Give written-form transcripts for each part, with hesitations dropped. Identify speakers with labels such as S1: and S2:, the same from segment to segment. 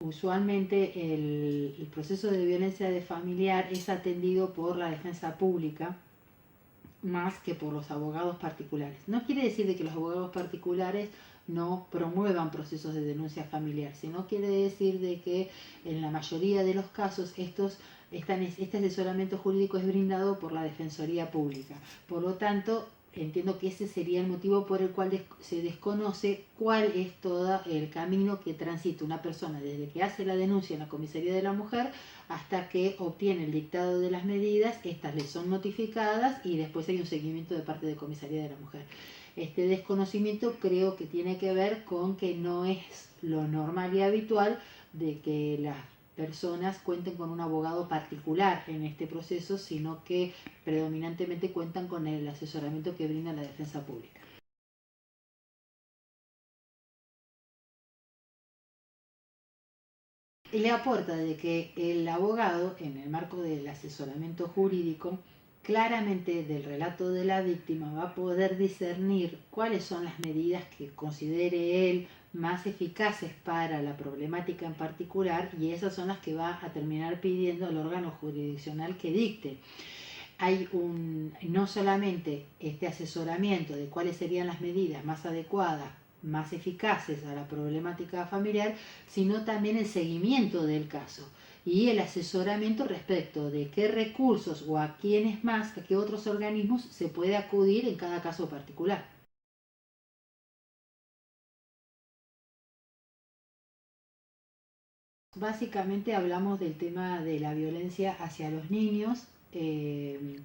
S1: Usualmente el proceso de violencia familiar es atendido por la defensa pública más que por los abogados particulares. No quiere decir de que los abogados particulares no promuevan procesos de denuncia familiar, sino quiere decir de que en la mayoría de los casos este asesoramiento jurídico es brindado por la Defensoría Pública. Por lo tanto, entiendo que ese sería el motivo por el cual se desconoce cuál es todo el camino que transita una persona desde que hace la denuncia en la comisaría de la mujer hasta que obtiene el dictado de las medidas. Estas le son notificadas y después hay un seguimiento de parte de comisaría de la mujer. Este desconocimiento creo que tiene que ver con que no es lo normal y habitual de que las personas cuenten con un abogado particular en este proceso, sino que predominantemente cuentan con el asesoramiento que brinda la defensa pública. Le aporta de que el abogado, en el marco del asesoramiento jurídico, claramente del relato de la víctima va a poder discernir cuáles son las medidas que considere él más eficaces para la problemática en particular, y esas son las que va a terminar pidiendo al órgano jurisdiccional que dicte. Hay no solamente este asesoramiento de cuáles serían las medidas más adecuadas, más eficaces a la problemática familiar, sino también el seguimiento del caso y el asesoramiento respecto de qué recursos o a quiénes más, a qué otros organismos se puede acudir en cada caso particular. Básicamente hablamos del tema de la violencia hacia los niños, que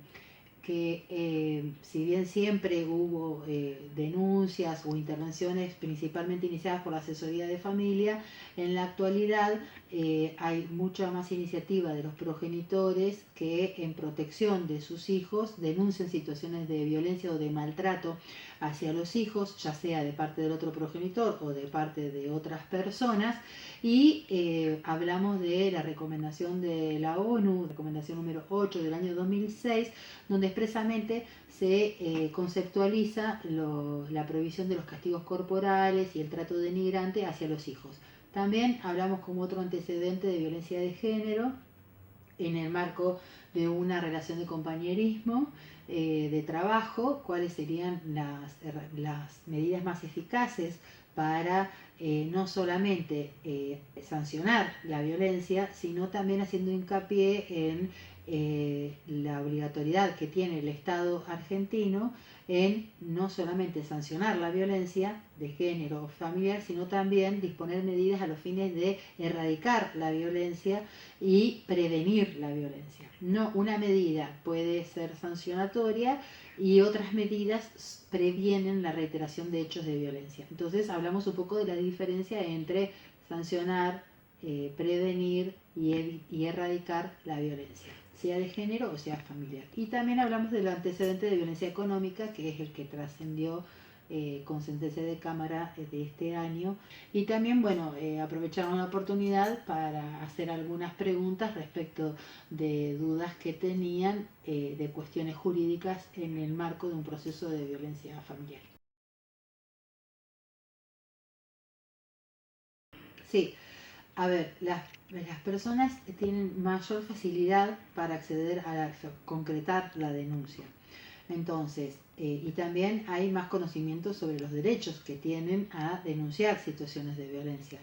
S1: si bien siempre hubo denuncias o intervenciones principalmente iniciadas por la asesoría de familia, en la actualidad hay mucha más iniciativa de los progenitores que en protección de sus hijos denuncian situaciones de violencia o de maltrato hacia los hijos, ya sea de parte del otro progenitor o de parte de otras personas. Y hablamos de la recomendación de la ONU, recomendación número 8 del año 2006, donde expresamente se conceptualiza la prohibición de los castigos corporales y el trato denigrante hacia los hijos. También hablamos como otro antecedente de violencia de género en el marco de una relación de compañerismo, de trabajo, cuáles serían las medidas más eficaces para no solamente sancionar la violencia, sino también haciendo hincapié en la obligatoriedad que tiene el Estado argentino en no solamente sancionar la violencia de género o familiar, sino también disponer medidas a los fines de erradicar la violencia y prevenir la violencia. No, una medida puede ser sancionatoria y otras medidas previenen la reiteración de hechos de violencia. Entonces hablamos un poco de la diferencia entre sancionar, prevenir y erradicar la violencia, sea de género o sea familiar. Y también hablamos del antecedente de violencia económica, que es el que trascendió con sentencia de Cámara de este año. Y también, bueno, aprovecharon la oportunidad para hacer algunas preguntas respecto de dudas que tenían de cuestiones jurídicas en el marco de un proceso de violencia familiar. Sí, a ver, las personas tienen mayor facilidad para acceder a concretar la denuncia. Entonces, y también hay más conocimiento sobre los derechos que tienen a denunciar situaciones de violencia.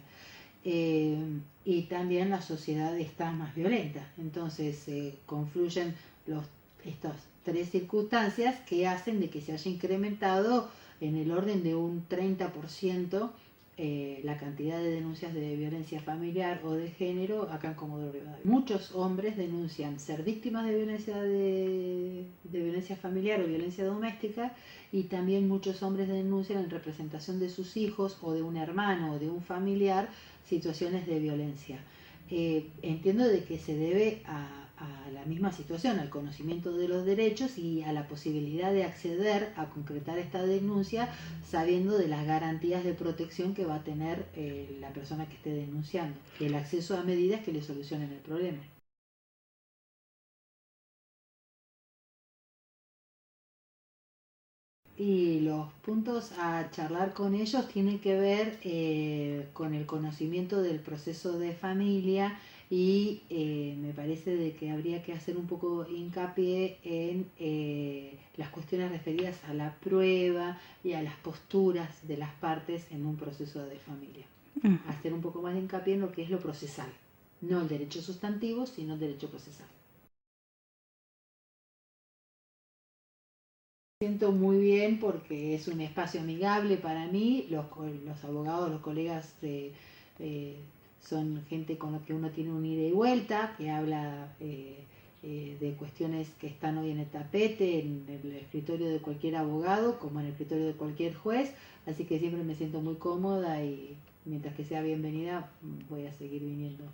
S1: Y también la sociedad está más violenta. Entonces, confluyen estas tres circunstancias que hacen de que se haya incrementado en el orden de un 30% la cantidad de denuncias de violencia familiar o de género acá en Comodoro Rivadavia. Muchos hombres denuncian ser víctimas de violencia familiar o violencia doméstica, y también muchos hombres denuncian en representación de sus hijos o de un hermano o de un familiar situaciones de violencia. Entiendo de que se debe a la misma situación, al conocimiento de los derechos y a la posibilidad de acceder a concretar esta denuncia sabiendo de las garantías de protección que va a tener la persona que esté denunciando, y el acceso a medidas que le solucionen el problema. Y los puntos a charlar con ellos tienen que ver con el conocimiento del proceso de familia y me parece de que habría que hacer un poco hincapié en las cuestiones referidas a la prueba y a las posturas de las partes en un proceso de familia. Hacer un poco más de hincapié en lo que es lo procesal, no el derecho sustantivo, sino el derecho procesal. Siento muy bien porque es un espacio amigable para mí, los abogados, los colegas eh, son gente con la que uno tiene un ida y vuelta, que habla de cuestiones que están hoy en el tapete, en el escritorio de cualquier abogado, como en el escritorio de cualquier juez, así que siempre me siento muy cómoda y mientras que sea bienvenida voy a seguir viniendo.